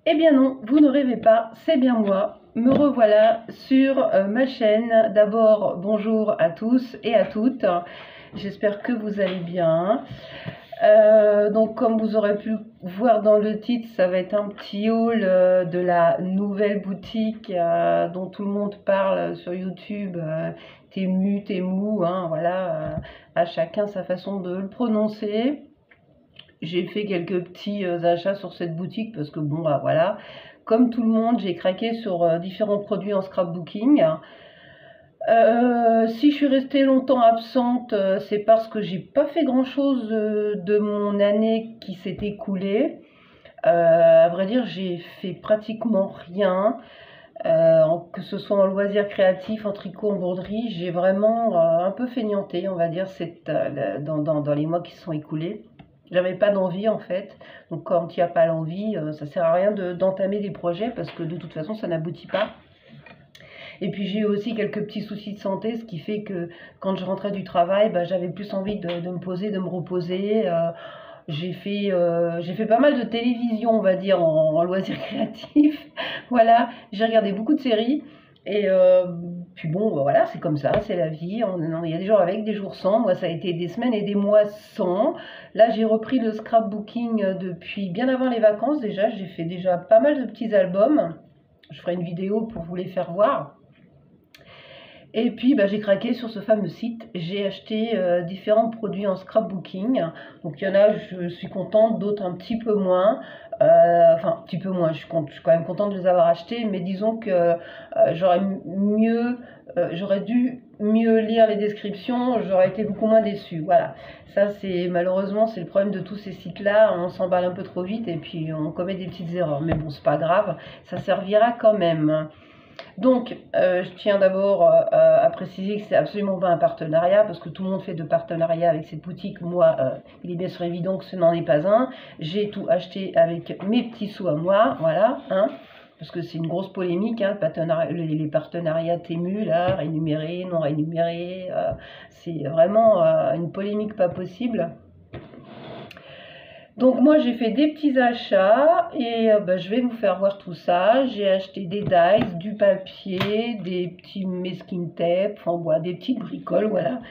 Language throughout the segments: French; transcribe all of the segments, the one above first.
Eh bien non, vous ne rêvez pas, c'est bien moi. Me revoilà sur ma chaîne. D'abord, bonjour à tous et à toutes. J'espère que vous allez bien. Donc comme vous aurez pu voir dans le titre, ça va être un petit haul de la nouvelle boutique dont tout le monde parle sur YouTube. Temu, Temu, hein, voilà, à chacun sa façon de le prononcer. J'ai fait quelques petits achats sur cette boutique parce que bon, bah, voilà, comme tout le monde, j'ai craqué sur différents produits en scrapbooking. Si je suis restée longtemps absente, c'est parce que j'ai pas fait grand chose de mon année qui s'est écoulée. À vrai dire, j'ai fait pratiquement rien, que ce soit en loisirs créatifs, en tricot, en broderie. J'ai vraiment un peu feignanté, on va dire, dans les mois qui se sont écoulés. J'avais pas d'envie en fait, donc quand il n'y a pas l'envie, ça sert à rien d'entamer des projets parce que de toute façon ça n'aboutit pas. Et puis j'ai eu aussi quelques petits soucis de santé, ce qui fait que quand je rentrais du travail, bah, j'avais plus envie de me poser, de me reposer. J'ai fait pas mal de télévision, on va dire, en loisirs créatifs. Voilà, j'ai regardé beaucoup de séries. Et puis bon, bah voilà, c'est comme ça, c'est la vie. Il y a des jours avec, des jours sans. Moi, ça a été des semaines et des mois sans. Là, j'ai repris le scrapbooking depuis bien avant les vacances déjà. J'ai fait déjà pas mal de petits albums. Je ferai une vidéo pour vous les faire voir. Et puis bah, j'ai craqué sur ce fameux site, j'ai acheté différents produits en scrapbooking. Donc il y en a, je suis contente, d'autres un petit peu moins. Enfin, un petit peu moins, je suis quand même contente de les avoir achetés, mais disons que j'aurais dû mieux lire les descriptions, j'aurais été beaucoup moins déçue. Voilà, ça c'est malheureusement c'est le problème de tous ces sites-là, on s'emballe un peu trop vite et puis on commet des petites erreurs. Mais bon, c'est pas grave, ça servira quand même. Donc, je tiens d'abord à préciser que c'est absolument pas un partenariat, parce que tout le monde fait de partenariat avec cette boutique. Moi, il est bien sûr évident que ce n'en est pas un. J'ai tout acheté avec mes petits sous à moi, voilà, hein, parce que c'est une grosse polémique, hein, les partenariats Temu, là, rémunérés, non rémunérés, c'est vraiment une polémique pas possible. Donc moi j'ai fait des petits achats et bah, je vais vous faire voir tout ça. J'ai acheté des dies, du papier, des petits masking tape, enfin voilà, des petites bricoles, voilà,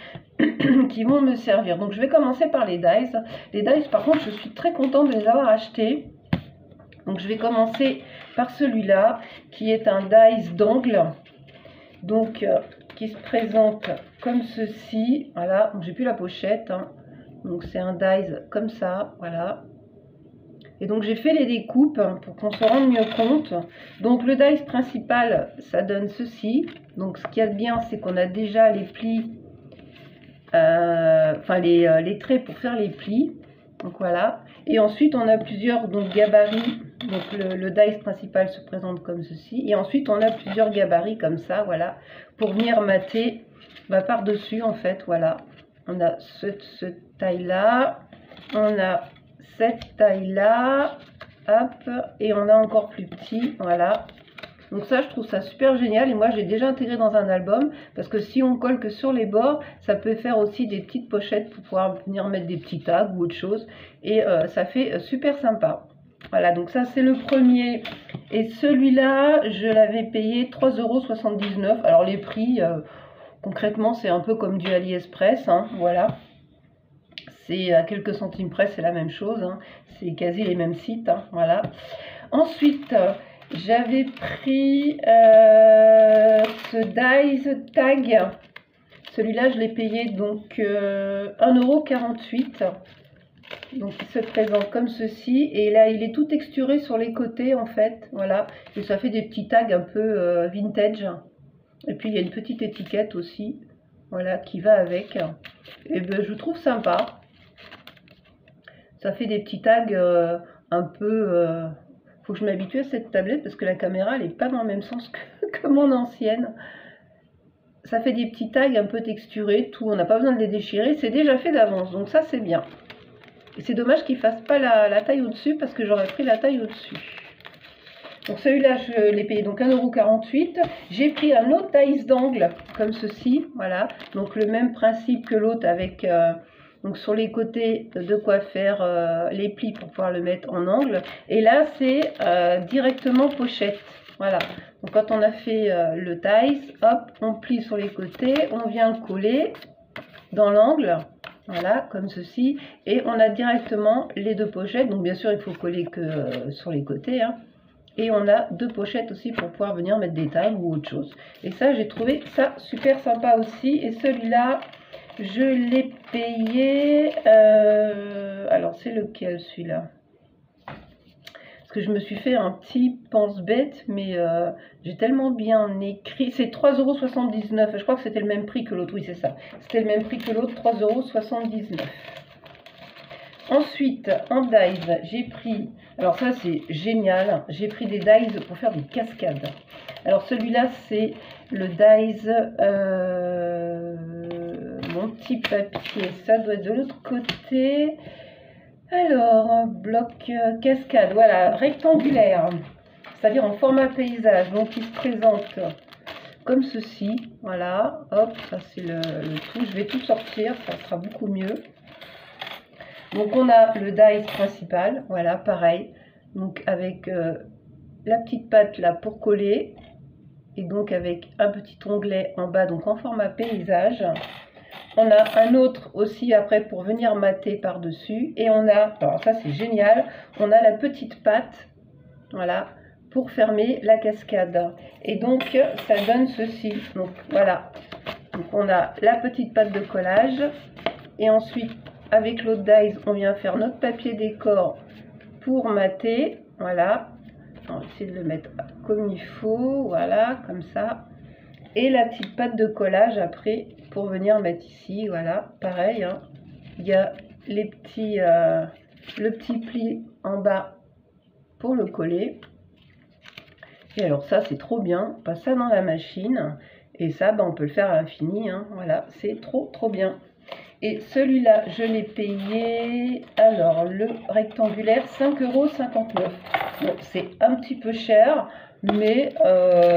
qui vont me servir. Donc je vais commencer par les dies. Les dies par contre je suis très contente de les avoir achetés. Donc je vais commencer par celui-là qui est un dies d'angle. Donc qui se présente comme ceci. Voilà, j'ai plus la pochette, hein. Donc c'est un dies comme ça, voilà. Et donc j'ai fait les découpes pour qu'on se rende mieux compte. Donc le dies principal, ça donne ceci. Donc ce qu'il y a de bien, c'est qu'on a déjà les plis, enfin les traits pour faire les plis. Donc voilà. Et ensuite on a plusieurs gabarits. Donc le dies principal se présente comme ceci. Et ensuite on a plusieurs gabarits comme ça, voilà, pour venir mater par-dessus en fait, voilà. On a cette taille-là, on a cette taille-là, hop, et on a encore plus petit, voilà. Donc ça, je trouve ça super génial, et moi, j'ai déjà intégré dans un album, parce que si on colle que sur les bords, ça peut faire aussi des petites pochettes pour pouvoir venir mettre des petits tags ou autre chose, et ça fait super sympa. Voilà, donc ça, c'est le premier, et celui-là, je l'avais payé 3,79 €. Alors les prix... concrètement, c'est un peu comme du AliExpress, hein, voilà. C'est à quelques centimes près, c'est la même chose, hein. C'est quasi les mêmes sites, hein, voilà. Ensuite, j'avais pris ce Dies Tag. Celui-là, je l'ai payé donc 1,48 €. Donc, il se présente comme ceci. Et là, il est tout texturé sur les côtés, en fait, voilà. Et ça fait des petits tags un peu vintage. Et puis il y a une petite étiquette aussi, voilà, qui va avec. Et ben je trouve sympa. Ça fait des petits tags un peu... faut que je m'habitue à cette tablette parce que la caméra elle n'est pas dans le même sens que mon ancienne. Ça fait des petits tags un peu texturés, tout. On n'a pas besoin de les déchirer, c'est déjà fait d'avance, donc ça c'est bien. Et c'est dommage qu'ils ne fassent pas la taille au-dessus parce que j'aurais pris la taille au-dessus. Donc celui-là, je l'ai payé donc 1,48 €. J'ai pris un autre dies d'angle comme ceci, voilà. Donc le même principe que l'autre avec Donc sur les côtés, de quoi faire les plis pour pouvoir le mettre en angle. Et là, c'est directement pochette. Voilà. Donc quand on a fait le dice, hop, on plie sur les côtés, on vient le coller dans l'angle. Voilà, comme ceci. Et on a directement les deux pochettes. Donc bien sûr, il faut coller que sur les côtés. Hein. Et on a deux pochettes aussi pour pouvoir venir mettre des tailles ou autre chose. Et ça, j'ai trouvé ça super sympa aussi. Et celui-là, je l'ai payé... alors, c'est lequel celui-là? Parce que je me suis fait un petit pense-bête, mais j'ai tellement bien écrit. C'est 3,79 €. Je crois que c'était le même prix que l'autre. Oui, c'est ça. C'était le même prix que l'autre, 3,79 €. Ensuite, en dies, j'ai pris, alors ça c'est génial, j'ai pris des dies pour faire des cascades. Alors celui-là c'est le dies, mon petit papier, ça doit être de l'autre côté. Alors, bloc cascade, voilà, rectangulaire, c'est-à-dire en format paysage, donc il se présente comme ceci, voilà, hop, ça c'est le tout, je vais tout sortir, ça sera beaucoup mieux. Donc on a le dies principal, voilà, pareil, donc avec la petite patte là pour coller, et donc avec un petit onglet en bas, donc en format paysage. On a un autre aussi après pour venir mater par-dessus, et on a, alors ça c'est génial, on a la petite patte, voilà, pour fermer la cascade. Et donc ça donne ceci, donc voilà, donc on a la petite patte de collage, et ensuite avec l'autre dies, on vient faire notre papier décor pour mater. Voilà. On va essayer de le mettre comme il faut. Voilà, comme ça. Et la petite patte de collage après pour venir mettre ici. Voilà, pareil. Hein. Il y a les petits, le petit pli en bas pour le coller. Et alors ça, c'est trop bien. On passe ça dans la machine. Et ça, on peut le faire à l'infini. Hein. Voilà, c'est trop bien. Et celui-là, je l'ai payé, alors le rectangulaire, 5,59 €. Bon, c'est un petit peu cher, mais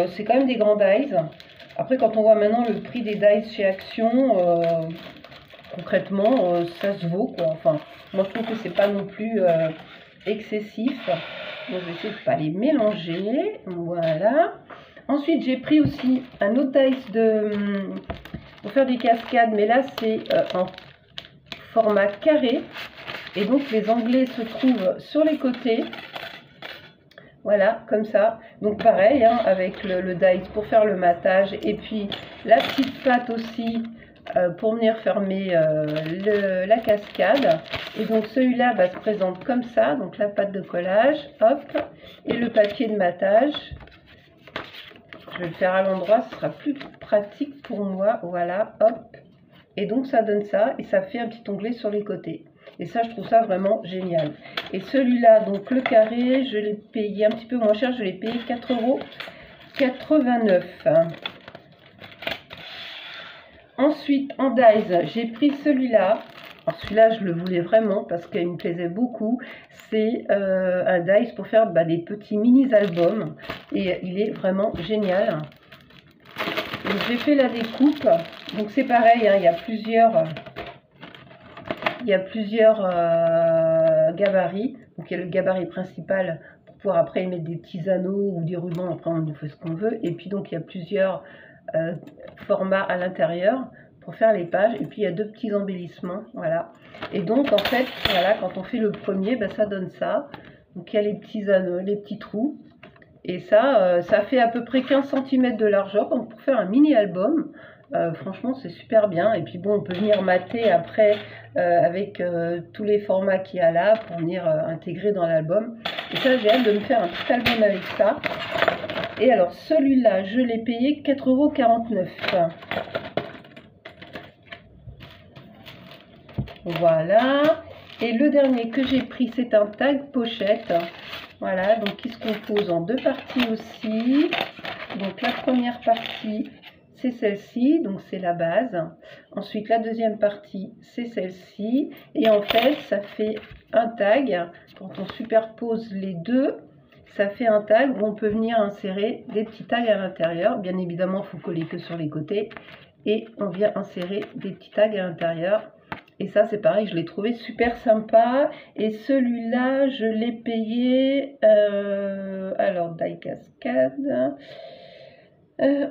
c'est quand même des grands dies. Après, quand on voit maintenant le prix des dies chez Action, concrètement, ça se vaut, quoi. Enfin, moi, je trouve que c'est pas non plus excessif. Donc, je vais essayer de ne pas les mélanger. Voilà. Ensuite, j'ai pris aussi un autre dies pour faire des cascades, mais là c'est en format carré, et donc les onglets se trouvent sur les côtés, voilà, comme ça. Donc pareil, hein, avec le dies pour faire le matage, et puis la petite patte aussi pour venir fermer la cascade. Et donc celui-là se présente comme ça, donc la patte de collage, hop, et le papier de matage. Je vais le faire à l'endroit, ce sera plus pratique pour moi. Voilà, hop. Et donc ça donne ça, et ça fait un petit onglet sur les côtés. Et ça, je trouve ça vraiment génial. Et celui-là, donc le carré, je l'ai payé un petit peu moins cher, je l'ai payé 4,89 €. Ensuite, en dies, j'ai pris celui-là. Alors celui-là, je le voulais vraiment parce qu'il me plaisait beaucoup. C'est un dies pour faire des petits mini-albums. Et il est vraiment génial. Donc j'ai fait la découpe. Donc c'est pareil, hein, il y a plusieurs gabarits. Donc il y a le gabarit principal pour pouvoir après y mettre des petits anneaux ou des rubans. Après on fait ce qu'on veut. Et puis donc il y a plusieurs formats à l'intérieur pour faire les pages, et puis il y a deux petits embellissements, voilà. Et donc en fait, voilà, quand on fait le premier, ça donne ça. Donc il y a les petits anneaux, les petits trous, et ça, ça fait à peu près 15 cm de largeur. Donc pour faire un mini album, franchement c'est super bien. Et puis bon, on peut venir mater après avec tous les formats qu'il y a là pour venir intégrer dans l'album. Et ça, j'ai hâte de me faire un petit album avec ça. Et alors celui-là, je l'ai payé 4,49 €. Voilà. Et le dernier que j'ai pris, c'est un tag pochette. Voilà, donc qui se compose en deux parties aussi. Donc la première partie, c'est celle-ci, donc c'est la base. Ensuite, la deuxième partie, c'est celle-ci. Et en fait, ça fait un tag. Quand on superpose les deux, ça fait un tag où on peut venir insérer des petits tags à l'intérieur. Bien évidemment, il faut coller que sur les côtés. Et on vient insérer des petits tags à l'intérieur. Et ça, c'est pareil, je l'ai trouvé super sympa. Et celui-là, je l'ai payé... alors, die cascade.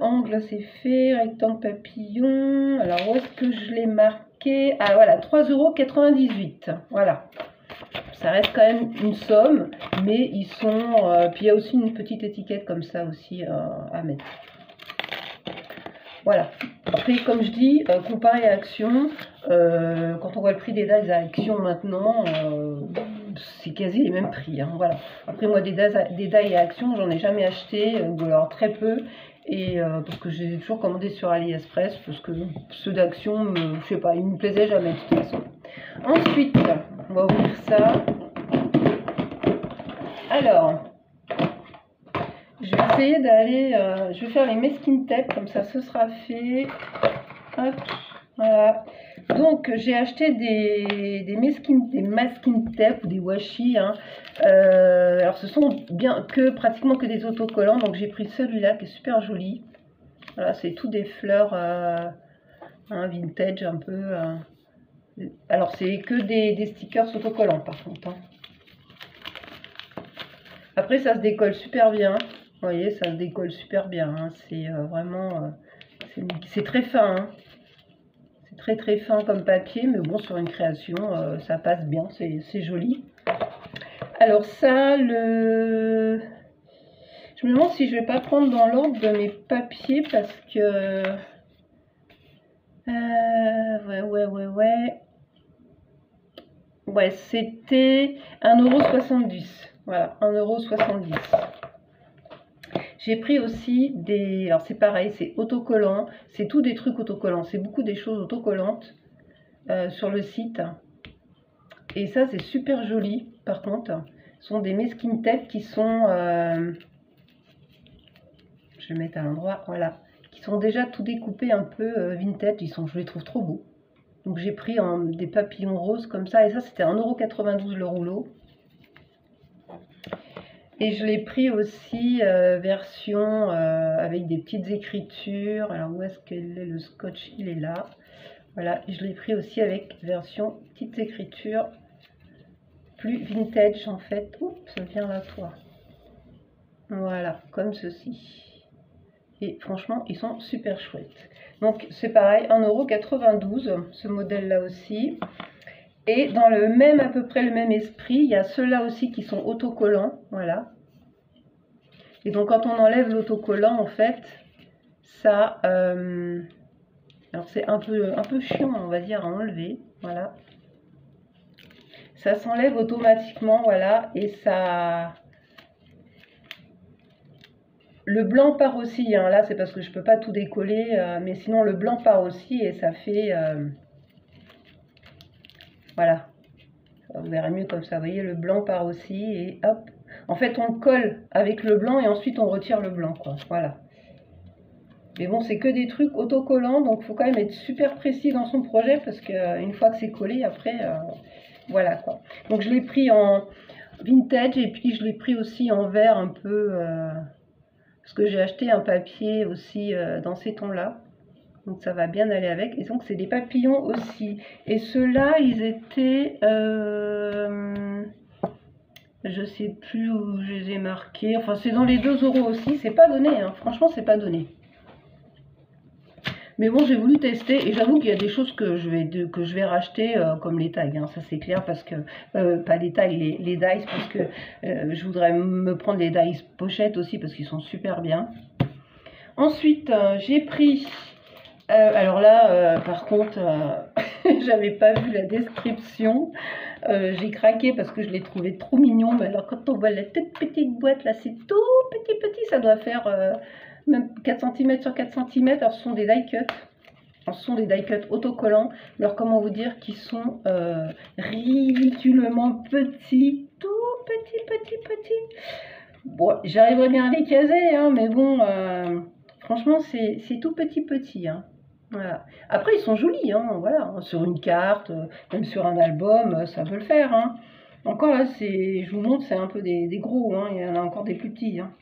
Angle, c'est fait. Rectangle papillon. Alors, où est-ce que je l'ai marqué? Ah, voilà, 3,98 €. Voilà. Ça reste quand même une somme, mais ils sont... puis il y a aussi une petite étiquette comme ça aussi à mettre. Voilà. Après, comme je dis, comparé à Action, quand on voit le prix des dies à Action maintenant, c'est quasi les mêmes prix. Hein, voilà. Après, moi, des dies à Action, j'en ai jamais acheté, ou alors très peu. Et parce que j'ai toujours commandé sur AliExpress, parce que ceux d'Action, je sais pas, ils me plaisaient jamais de toute façon. Ensuite, on va ouvrir ça. Alors, je vais essayer d'aller, je vais faire les masking tape, comme ça ce sera fait. Hop, voilà. Donc j'ai acheté des masking tape ou des washi. Hein. Alors ce sont pratiquement que des autocollants, donc j'ai pris celui-là qui est super joli. Voilà, c'est tout des fleurs vintage un peu. Alors c'est que des stickers autocollants par contre. Hein. Après ça se décolle super bien. Vous voyez, ça se décolle super bien. Hein. C'est vraiment... c'est très fin. Hein. C'est très très fin comme papier. Mais bon, sur une création, ça passe bien. C'est joli. Alors ça, je me demande si je vais pas prendre dans l'ordre de mes papiers. Parce que... Ouais, c'était 1,70 €. Voilà, 1,70 €. J'ai pris aussi des... Alors c'est pareil, c'est autocollant. C'est tout des trucs autocollants. C'est beaucoup des choses autocollantes sur le site. Et ça, c'est super joli, par contre. Ce sont des masking tape qui sont... je vais le mettre à l'endroit, voilà. Qui sont déjà tout découpés un peu vintage. Je les trouve trop beaux. Donc j'ai pris des papillons roses comme ça. Et ça, c'était 1,92 € le rouleau. Et je l'ai pris aussi version avec des petites écritures. Alors où est-ce qu'elle est? Le scotch, il est là. Voilà, et je l'ai pris aussi avec version petites écritures plus vintage en fait. Oups, ça vient là toi. Voilà, comme ceci. Et franchement, ils sont super chouettes. Donc c'est pareil, 1,92 € ce modèle-là aussi. Et dans à peu près le même esprit, il y a ceux-là aussi qui sont autocollants, voilà. Et donc quand on enlève l'autocollant, en fait, ça, alors c'est un peu chiant, on va dire, à enlever, voilà. Ça s'enlève automatiquement, voilà, et ça... Le blanc part aussi, hein, là c'est parce que je peux pas tout décoller, mais sinon le blanc part aussi et ça fait... voilà. Vous verrez mieux comme ça, vous voyez, le blanc part aussi et hop. En fait, on le colle avec le blanc et ensuite on retire le blanc, quoi. Voilà. Mais bon, c'est que des trucs autocollants, donc il faut quand même être super précis dans son projet parce qu'une fois que c'est collé, après, voilà, quoi. Donc je l'ai pris en vintage et puis je l'ai pris aussi en vert un peu, parce que j'ai acheté un papier aussi dans ces tons-là. Donc ça va bien aller avec. Et donc c'est des papillons aussi. Et ceux-là, ils étaient... je sais plus où je les ai marqués. Enfin, c'est dans les 2 € aussi. C'est pas donné, hein. Franchement, c'est pas donné. Mais bon, j'ai voulu tester. Et j'avoue qu'il y a des choses que je vais racheter, comme les tags. Hein. Ça, c'est clair, parce que... pas les tags, les dies, parce que je voudrais me prendre les dies pochettes aussi, parce qu'ils sont super bien. Ensuite, j'ai pris... alors là, par contre, j'avais pas vu la description. J'ai craqué parce que je l'ai trouvé trop mignon. Mais alors, quand on voit la toute petite boîte, là, c'est tout petit. Ça doit faire même 4 cm sur 4 cm. Alors, ce sont des die cuts. Ce sont des die cuts autocollants. Alors, comment vous dire qu'ils sont ridiculement petits. Tout petits. Bon, j'arriverai bien à les caser, hein, mais bon, franchement, c'est tout petit. Hein. Voilà. Après, ils sont jolis, hein, voilà, sur une carte, même sur un album, ça peut le faire. Hein. Encore là, je vous montre, c'est un peu des gros, hein, il y en a encore des plus petits. Hein.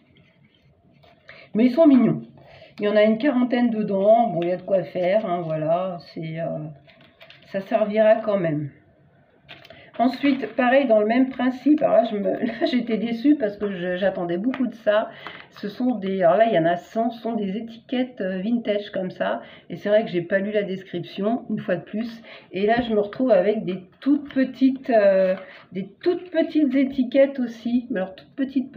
Mais ils sont mignons. Il y en a une quarantaine dedans, bon, il y a de quoi faire, hein, voilà, ça servira quand même. Ensuite, pareil, dans le même principe, alors là, j'étais déçue parce que j'attendais beaucoup de ça. Ce sont des, alors là, il y en a 100, ce sont des étiquettes vintage comme ça. Et c'est vrai que j'ai pas lu la description, une fois de plus. Et là, je me retrouve avec des toutes petites étiquettes aussi. Mais alors, toutes petites.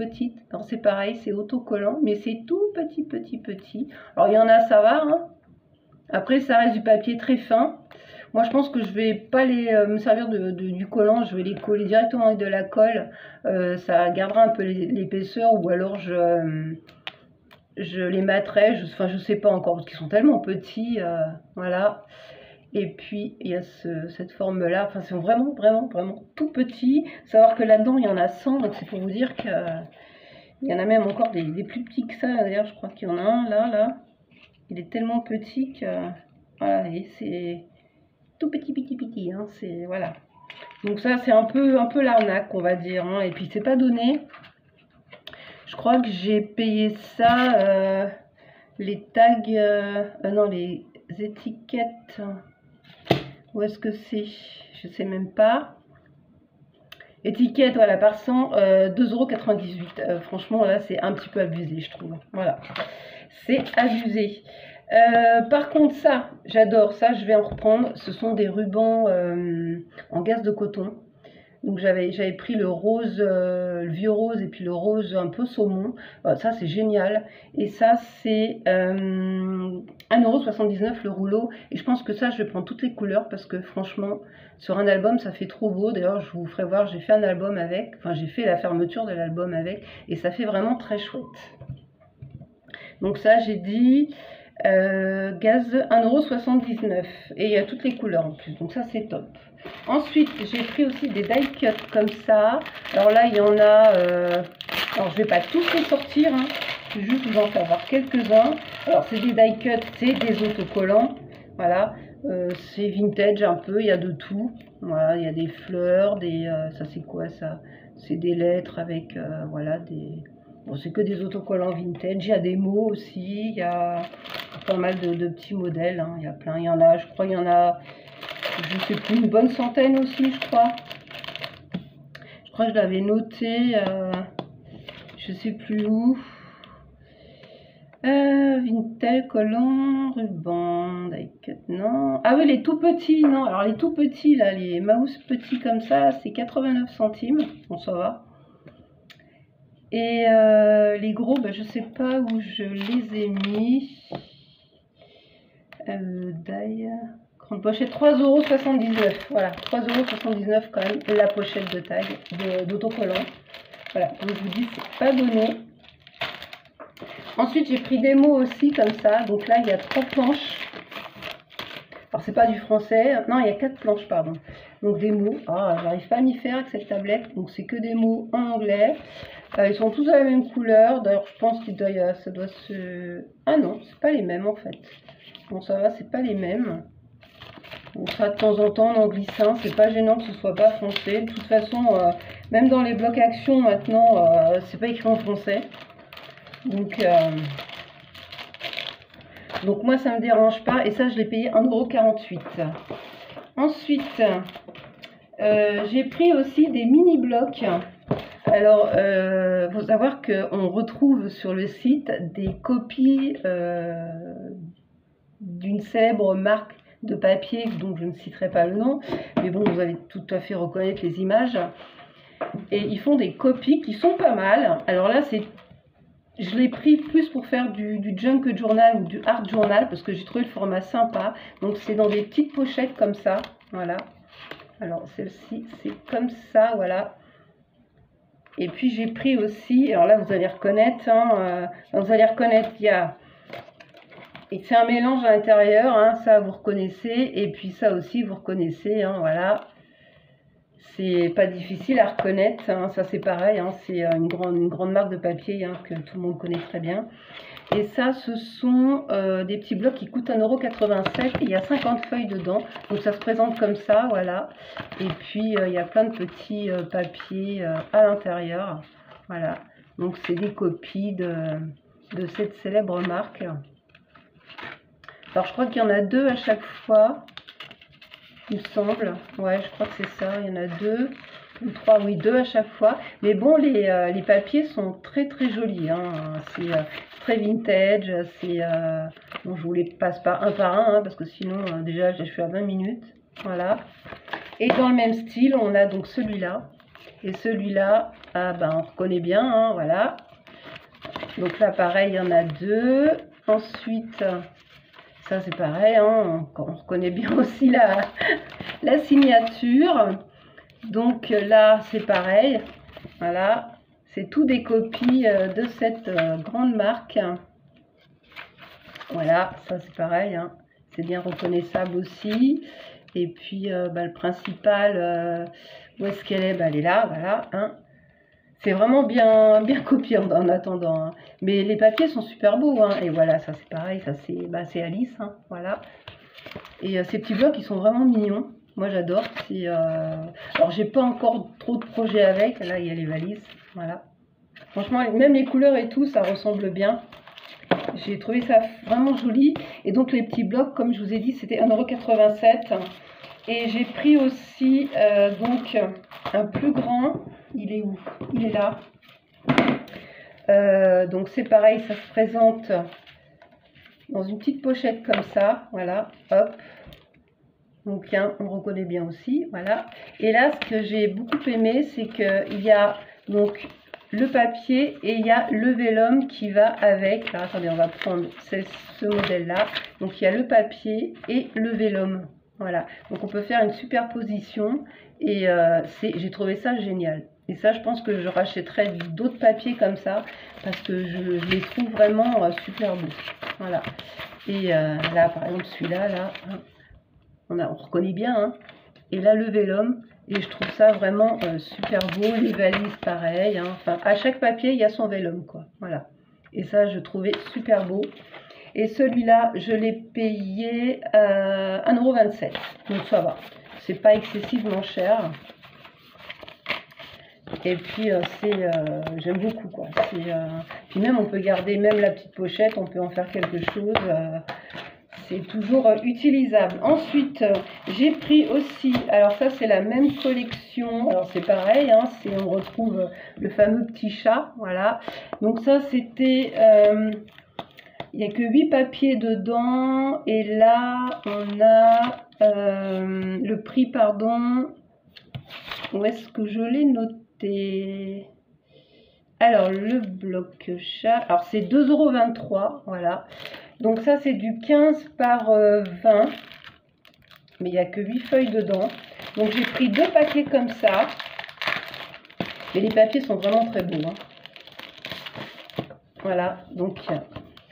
Alors, c'est pareil, c'est autocollant, mais c'est tout petit. Alors, il y en a, ça va, hein. Après, ça reste du papier très fin. Moi, je pense que je vais pas me servir du collant, je vais les coller directement avec de la colle. Ça gardera un peu l'épaisseur, ou alors je les mettrai. Enfin, je sais pas encore parce qu'ils sont tellement petits. Voilà. Et puis, il y a cette forme-là. Enfin, c'est vraiment tout petit. Savoir que là-dedans, il y en a 100, donc c'est pour vous dire qu'il y en a même encore des plus petits que ça. D'ailleurs, je crois qu'il y en a un là. Il est tellement petit que voilà, c'est tout petit, hein, c'est voilà. Donc ça, c'est un peu l'arnaque, on va dire, hein. Et puis c'est pas donné. Je crois que j'ai payé ça, les tags, non, les étiquettes. Où est-ce que c'est? Je sais même pas. Étiquette, voilà, par 100, 2,98 €. Franchement, là, c'est un petit peu abusé, je trouve. Voilà, c'est abusé. Par contre, ça, j'adore ça, je vais en reprendre. Ce sont des rubans en gaze de coton. Donc, j'avais pris le rose, le vieux rose, et puis le rose un peu saumon. Ça, c'est génial. Et ça, c'est 1,79 € le rouleau. Et je pense que ça, je vais prendre toutes les couleurs parce que franchement, sur un album, ça fait trop beau. D'ailleurs, je vous ferai voir, j'ai fait un album avec. Enfin, j'ai fait la fermeture de l'album avec. Et ça fait vraiment très chouette. Donc ça, j'ai dit... gaz 1,79 € et il y a toutes les couleurs en plus, donc ça c'est top. Ensuite j'ai pris aussi des die cuts comme ça. Alors là il y en a alors je vais pas tous les sortir, hein. Je vais juste vous en faire voir quelques-uns. Alors c'est des die cuts, c'est des autocollants, voilà. C'est vintage un peu, il y a de tout, voilà. Il y a des fleurs, ça c'est quoi ça? C'est des lettres avec voilà, des... Bon, c'est que des autocollants vintage. Il y a des mots aussi. Il y a pas mal de petits modèles, hein. Il y a plein. Il y en a, je crois, il y en a, je sais plus, une bonne centaine aussi, je crois. Je crois que je l'avais noté, je sais plus où. Vintage, collant, ruban, die cut, non. Ah oui, les tout petits, non. Alors les tout petits, là, les mouse petits comme ça, c'est 89 centimes. Bon, ça va. Et les gros, bah, je sais pas où je les ai mis. Grande pochette, 3,79 €. Voilà, 3,79 € quand même la pochette de tag d'autocollant. Voilà, donc je vous dis, c'est pas donné. Ensuite, j'ai pris des mots aussi comme ça. Donc là, il y a 3 planches. Alors, c'est pas du français. Non, il y a 4 planches, pardon. Donc des mots. Ah, j'arrive pas à m'y faire avec cette tablette. Donc c'est que des mots en anglais. Ils sont tous de la même couleur. D'ailleurs, je pense qu'il doit, ça doit se... Ah non, c'est pas les mêmes en fait. Bon, ça va, c'est pas les mêmes. Donc ça, de temps en temps, en glissant, c'est pas gênant que ce soit pas français. De toute façon, même dans les blocs action maintenant, c'est pas écrit en français. Donc moi, ça me dérange pas. Et ça, je l'ai payé 1,48 €. Ensuite, j'ai pris aussi des mini-blocs. Alors, il faut savoir qu'on retrouve sur le site des copies d'une célèbre marque de papier, dont je ne citerai pas le nom, mais bon, vous allez tout à fait reconnaître les images. Et ils font des copies qui sont pas mal. Alors là, je l'ai pris plus pour faire du junk journal ou du art journal, parce que j'ai trouvé le format sympa. Donc c'est dans des petites pochettes comme ça, voilà. Alors celle-ci, c'est comme ça, voilà. Et puis j'ai pris aussi, alors là vous allez reconnaître, hein, vous allez reconnaître, il y a... Et c'est un mélange à l'intérieur, hein, ça vous reconnaissez, et puis ça aussi vous reconnaissez, hein, voilà. C'est pas difficile à reconnaître, hein, ça c'est pareil, hein, c'est une grande marque de papier, hein, que tout le monde connaît très bien. Et ça, ce sont des petits blocs qui coûtent 1,87 € et il y a 50 feuilles dedans. Donc ça se présente comme ça, voilà. Et puis il y a plein de petits papiers à l'intérieur, voilà. Donc c'est des copies de cette célèbre marque. Alors je crois qu'il y en a 2 à chaque fois. il me semble. Ouais, je crois que c'est ça. Il y en a 2 ou 3, oui, 2 à chaque fois. Mais bon, les papiers sont très très jolis, hein. C'est très vintage. C'est bon, je vous les passe pas un par un, hein, parce que sinon, déjà, je suis à 20 minutes. Voilà. Et dans le même style, on a donc celui-là. Et celui-là, ah ben, on reconnaît bien, hein, voilà. Donc là, pareil, il y en a 2. Ensuite, ça c'est pareil, hein, on reconnaît bien aussi la signature. Donc là, c'est pareil. Voilà, c'est tout des copies de cette grande marque. Voilà, ça c'est pareil, hein, c'est bien reconnaissable aussi. Et puis bah, le principal, où est-ce qu'elle est? Bah, elle est là, voilà, hein. C'est vraiment bien copié en attendant, hein. Mais les papiers sont super beaux, hein. Et voilà, ça c'est pareil, ça c'est bah, Alice, hein, voilà. Et ces petits blocs, ils sont vraiment mignons. Moi j'adore. Alors j'ai pas encore trop de projets avec. Là il y a les valises, voilà. Franchement, même les couleurs et tout, ça ressemble bien. J'ai trouvé ça vraiment joli. Et donc les petits blocs, comme je vous ai dit, c'était 1,87 €. Et j'ai pris aussi donc un plus grand. Il est où? Il est là. Donc c'est pareil, ça se présente dans une petite pochette comme ça. Voilà, hop. Donc bien, on reconnaît bien aussi. Voilà. Et là, ce que j'ai beaucoup aimé, c'est qu'il y a donc le papier et il y a le vélum qui va avec. Alors, attendez, on va prendre ce modèle-là. Donc il y a le papier et le vélum. Voilà, donc on peut faire une superposition et j'ai trouvé ça génial. Et ça, je pense que je rachèterai d'autres papiers comme ça parce que je les trouve vraiment super beaux. Voilà. Et là, par exemple, celui-là, là, on reconnaît bien, hein. Et là, le vélum, et je trouve ça vraiment super beau. Les valises, pareil, hein. Enfin, à chaque papier, il y a son vélum, quoi. Voilà. Et ça, je trouvais super beau. Et celui-là, je l'ai payé 1,27 €. Donc ça va. C'est pas excessivement cher. Et puis j'aime beaucoup, quoi. Puis même on peut garder même la petite pochette, on peut en faire quelque chose. C'est toujours utilisable. Ensuite, j'ai pris aussi, alors ça c'est la même collection. Alors c'est pareil, hein, on retrouve le fameux petit chat, voilà. Donc ça c'était il n'y a que 8 papiers dedans. Et là, on a le prix, pardon. Où est-ce que je l'ai noté? Alors, le bloc chat. Alors, c'est 2,23 €. Voilà. Donc, ça, c'est du 15 par 20. Mais il n'y a que 8 feuilles dedans. Donc, j'ai pris 2 papiers comme ça. Mais les papiers sont vraiment très beaux, hein. Voilà. Donc,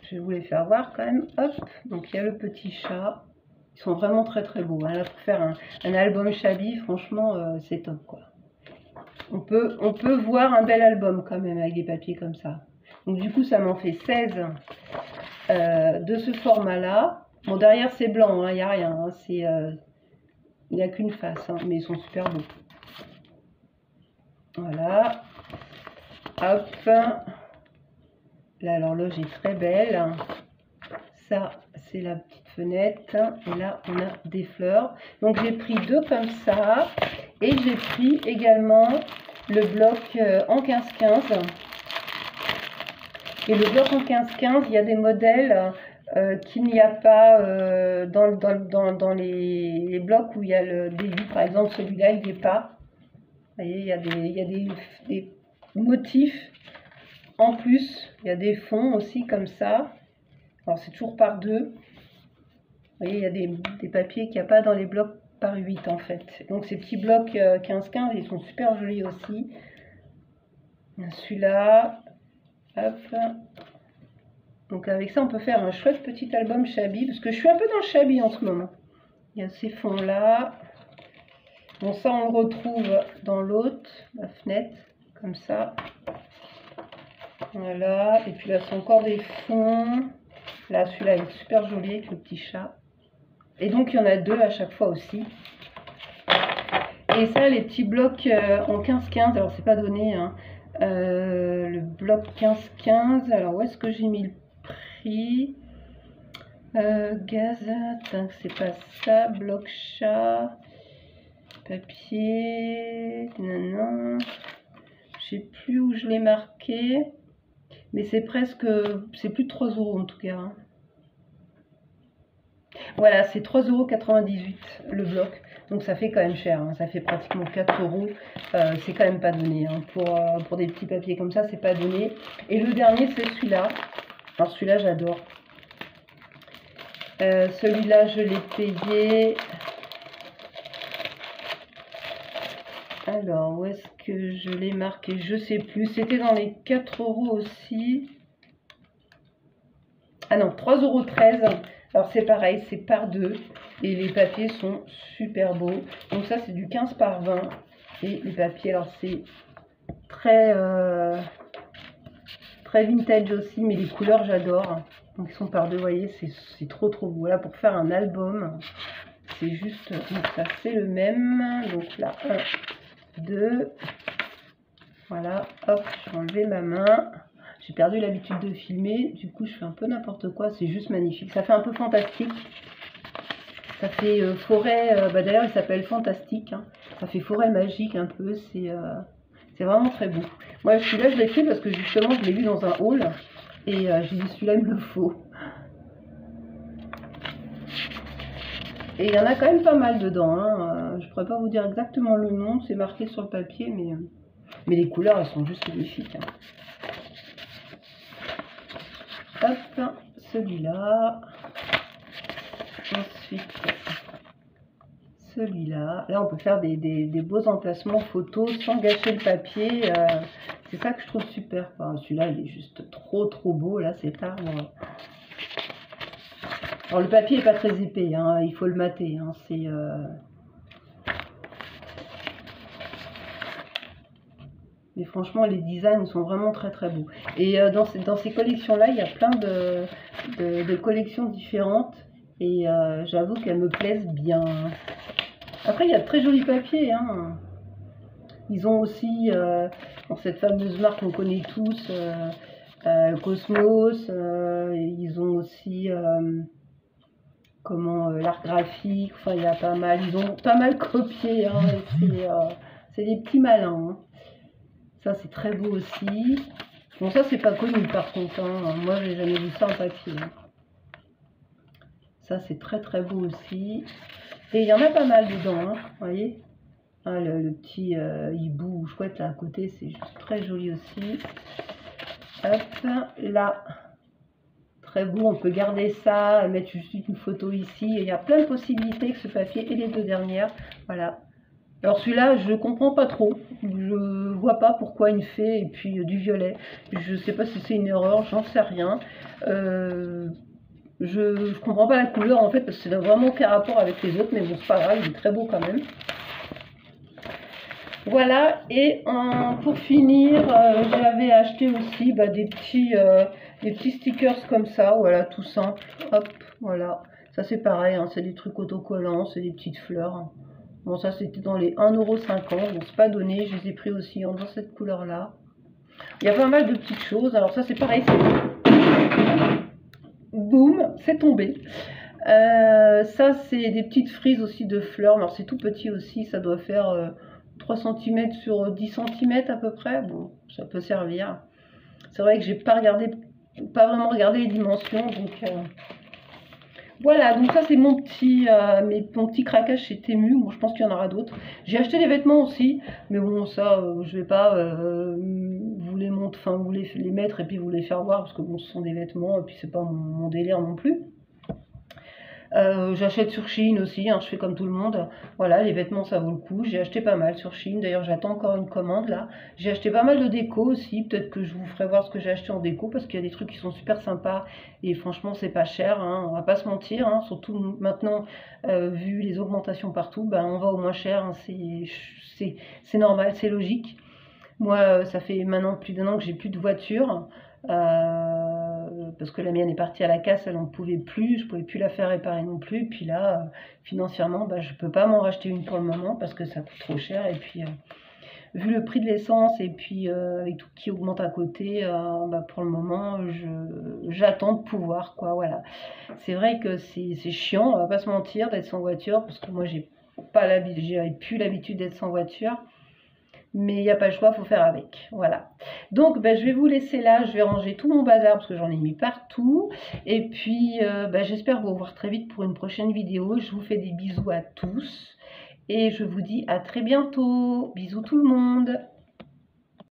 je vais vous les faire voir quand même. Hop, donc il y a le petit chat. Ils sont vraiment très très beaux, hein. Là, pour faire un album Shabby, franchement, c'est top, quoi. On peut voir un bel album quand même avec des papiers comme ça. Donc du coup, ça m'en fait 16 de ce format-là. Bon, derrière, c'est blanc, hein, il n'y a rien. Hein, il n'y a qu'une face, hein, mais ils sont super beaux. Voilà. Hop. Là, l'horloge est très belle. Ça, c'est la petite fenêtre. Et là, on a des fleurs. Donc, j'ai pris 2 comme ça. Et j'ai pris également le bloc en 15-15. Et le bloc en 15-15, il y a des modèles qu'il n'y a pas dans les blocs où il y a le débit. Par exemple, celui-là, il n'y est pas. Vous voyez, il y a des motifs. En plus, il y a des fonds aussi comme ça. Alors, c'est toujours par 2. Vous voyez, il y a des papiers qu'il n'y a pas dans les blocs par 8 en fait. Donc, ces petits blocs 15-15, ils sont super jolis aussi. Celui-là, hop. Donc, avec ça, on peut faire un chouette petit album Shabby. Parce que je suis un peu dans le Shabby en ce moment. Il y a ces fonds-là. Bon, ça, on le retrouve dans l'autre, la fenêtre, comme ça. Voilà, et puis là c'est encore des fonds. Là celui-là est super joli avec le petit chat. Et donc il y en a 2 à chaque fois aussi. Et ça, les petits blocs en 15-15, alors c'est pas donné, hein. Le bloc 15-15, alors où est-ce que j'ai mis le prix? Gaz, c'est pas ça, bloc chat. papier, non, je sais plus où je l'ai marqué, mais c'est presque, c'est plus de 3 € en tout cas. Hein. Voilà, c'est 3,98 € le bloc, donc ça fait quand même cher, hein. Ça fait pratiquement 4 €, c'est quand même pas donné, hein. Pour des petits papiers comme ça, c'est pas donné. Et le dernier, c'est celui-là, alors celui-là j'adore. Celui-là, je l'ai payé. Alors, où est-ce que je l'ai marqué? Je sais plus. C'était dans les 4 € aussi. Ah non, 3,13 €. Alors, c'est pareil, c'est par 2. Et les papiers sont super beaux. Donc, ça, c'est du 15 par 20. Et les papiers, alors, c'est très, très vintage aussi. Mais les couleurs, j'adore. Donc, ils sont par 2, vous voyez, c'est trop, trop beau. Là, pour faire un album, c'est juste... Donc, ça, c'est le même. Donc, là, 1, 2, voilà, hop, je vais enlever ma main. J'ai perdu l'habitude de filmer, du coup je fais un peu n'importe quoi, c'est juste magnifique. Ça fait un peu fantastique. Ça fait forêt, d'ailleurs il s'appelle Fantastique. Hein. Ça fait forêt magique un peu, c'est vraiment très beau. Moi celui-là je l'ai fait parce que justement je l'ai vu dans un haul. Et j'ai dit celui-là il me le faut. Et il y en a quand même pas mal dedans. Hein. Je pourrais pas vous dire exactement le nom, c'est marqué sur le papier, mais les couleurs, elles sont juste magnifiques. Hein. Hop, celui-là. Ensuite, celui-là. Là, on peut faire des beaux emplacements photos sans gâcher le papier. C'est ça que je trouve super. Enfin, celui-là, il est juste trop, trop beau. Là, cet arbre. Alors, le papier n'est pas très épais. Hein, il faut le mater. Hein, c'est... Mais franchement, les designs sont vraiment très très beaux. Et dans ces collections-là, il y a plein de collections différentes. Et j'avoue qu'elles me plaisent bien. Après, il y a de très jolis papiers. Hein. Ils ont aussi, dans cette fameuse marque qu'on connaît tous, Cosmos. Ils ont aussi, l'art graphique. Enfin, il y a pas mal. Ils ont pas mal copié. Hein, c'est des petits malins. Hein. Ça, c'est très beau aussi. Bon, ça, c'est pas connu par contre. Hein. Moi, j'ai jamais vu ça en papier. Hein. Ça, c'est très très beau aussi. Et il y en a pas mal dedans. Hein. Vous voyez hein, le petit hibou chouette là à côté, c'est juste très joli aussi. Hop, là. Très beau. On peut garder ça, mettre juste une photo ici. Et il y a plein de possibilités avec ce papier et les deux dernières. Voilà. Alors celui-là, je comprends pas trop. Je vois pas pourquoi il fait et puis du violet. Je sais pas si c'est une erreur, j'en sais rien. Je comprends pas la couleur en fait parce que c'est vraiment aucun rapport avec les autres, mais bon c'est pas grave, il est très beau quand même. Voilà, et pour finir, j'avais acheté aussi des petits stickers comme ça, voilà, tout simple. Hop, voilà. Ça c'est pareil, hein, c'est des trucs autocollants, c'est des petites fleurs. Bon, ça, c'était dans les 1,50 €. Bon, c'est pas donné. Je les ai pris aussi dans cette couleur-là. Il y a pas mal de petites choses. Alors, ça, c'est pareil. Boum, c'est tombé. Ça, c'est des petites frises aussi de fleurs. Alors, c'est tout petit aussi. Ça doit faire 3 cm sur 10 cm à peu près. Bon, ça peut servir. C'est vrai que j'ai pas vraiment regardé les dimensions. Donc... Voilà, donc ça c'est mon petit craquage chez Temu. Bon, je pense qu'il y en aura d'autres. J'ai acheté des vêtements aussi, mais bon, ça, je vais pas vous les mettre et puis vous les faire voir parce que bon, ce sont des vêtements et puis c'est pas mon délire non plus. J'achète sur Shein aussi, hein, je fais comme tout le monde. Voilà, les vêtements ça vaut le coup. J'ai acheté pas mal sur Shein. D'ailleurs, j'attends encore une commande là. J'ai acheté pas mal de déco aussi. Peut-être que je vous ferai voir ce que j'ai acheté en déco parce qu'il y a des trucs qui sont super sympas et franchement, c'est pas cher. Hein, on va pas se mentir. Hein, surtout maintenant, vu les augmentations partout, on va au moins cher. Hein, c'est normal, c'est logique. Moi, ça fait maintenant plus d'1 an que j'ai plus de voiture. Parce que la mienne est partie à la casse, elle n'en pouvait plus, je pouvais plus la faire réparer non plus. Puis là, financièrement, je peux pas m'en racheter une pour le moment parce que ça coûte trop cher. Et puis, vu le prix de l'essence et puis avec tout qui augmente à côté, pour le moment, j'attends de pouvoir, quoi. Voilà. C'est vrai que c'est chiant, on va pas se mentir, d'être sans voiture parce que moi, j'ai pas l'habitude, j'ai plus l'habitude d'être sans voiture. Mais il n'y a pas le choix, il faut faire avec. Voilà. Donc, je vais vous laisser là. Je vais ranger tout mon bazar parce que j'en ai mis partout. Et puis, j'espère vous revoir très vite pour une prochaine vidéo. Je vous fais des bisous à tous. Et je vous dis à très bientôt. Bisous tout le monde.